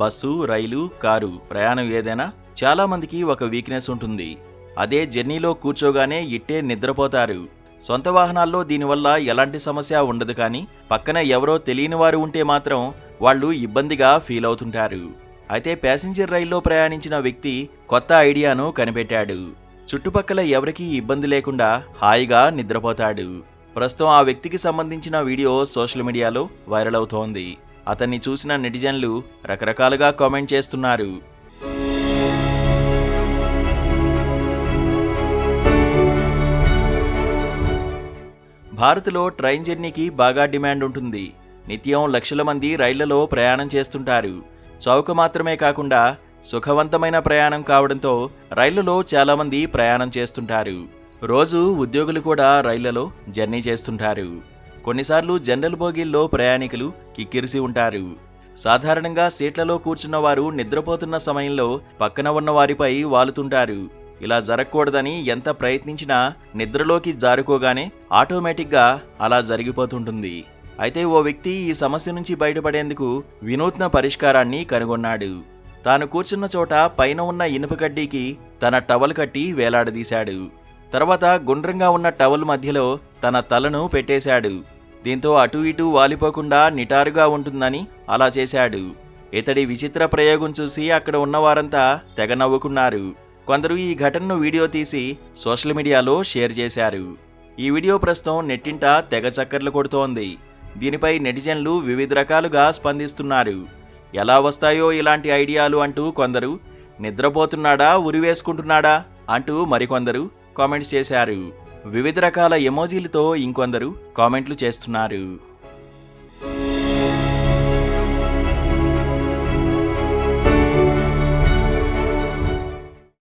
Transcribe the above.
Bus, రైలు, car ప్రయాణం ఏదైనా చాలా మందికి ఒక వీక్నెస్ ఉంటుంది. అదే జర్నీలో కూర్చోగానే ఇట్టే నిద్రపోతారు. సొంత వాహనాల్లో దీనివల్ల ఎలాంటి సమస్య ఉండదు, కానీ పక్కన ఎవరో తెలియని వారు ఉంటే మాత్రం వాళ్ళు ఇబ్బందిగా ఫీల్ అవుతుంటారు. అయితే ప్యాసింజర్ రైల్లో ప్రయాణించిన వ్యక్తి కొత్త ఐడియాను కనిపెట్టాడు. చుట్టుపక్కల ఎవరికీ ఇబ్బంది లేకుండా హాయిగా నిద్రపోతాడు. ప్రస్తుతం ఆ వ్యక్తికి సంబంధించిన వీడియో సోషల్ మీడియాలో వైరల్ అవుతోంది. అతన్ని చూసిన నెటిజన్లు రకరకాలుగా కామెంట్ చేస్తున్నారు. భారత్లో ట్రైన్ జర్నీకి బాగా డిమాండ్ ఉంటుంది. నిత్యం లక్షల మంది రైళ్లలో ప్రయాణం చేస్తుంటారు. చౌక మాత్రమే కాకుండా సుఖవంతమైన ప్రయాణం కావడంతో రైళ్లలో చాలామంది ప్రయాణం చేస్తుంటారు. రోజు ఉద్యోగులు కూడా రైళ్లలో జర్నీ చేస్తుంటారు. కొన్నిసార్లు జనరల్ బోగీల్లో ప్రయాణికులు కిక్కిరిసి ఉంటారు. సాధారణంగా సీట్లలో కూర్చున్న వారు నిద్రపోతున్న సమయంలో పక్కన ఉన్న వారిపై వాలుతుంటారు. ఇలా జరగకూడదని ఎంత ప్రయత్నించినా నిద్రలోకి జారుకోగానే ఆటోమేటిక్గా అలా జరిగిపోతుంటుంది. అయితే ఓ వ్యక్తి ఈ సమస్య నుంచి బయటపడేందుకు వినూత్న పరిష్కారాన్ని కనుగొన్నాడు. తాను కూర్చున్న చోట పైన ఉన్న ఇనుప కడ్డీకి తన టవల్ కట్టి వేలాడదీశాడు. తర్వాత గుండ్రంగా ఉన్న టవల్ మధ్యలో తన తలను పెట్టేశాడు. దీంతో అటూ ఇటూ వాలిపోకుండా నిటారుగా ఉంటుందని అలా చేశాడు. ఇతడి విచిత్ర ప్రయోగం చూసి అక్కడ ఉన్నవారంతా తెగ నవ్వుకున్నారు. కొందరు ఈ ఘటనను వీడియో తీసి సోషల్ మీడియాలో షేర్ చేశారు. ఈ వీడియో ప్రస్తుతం నెట్టింట తెగ చక్కర్లు కొడుతోంది. దీనిపై నెటిజన్లు వివిధ రకాలుగా స్పందిస్తున్నారు. ఎలా వస్తాయో ఇలాంటి ఐడియాలు అంటూ కొందరు, నిద్రపోతున్నాడా ఉరివేసుకుంటున్నాడా అంటూ మరికొందరు కామెంట్స్ చేశారు. వివిధ రకాల ఎమోజీలతో ఇంకొందరు కామెంట్లు చేస్తున్నారు.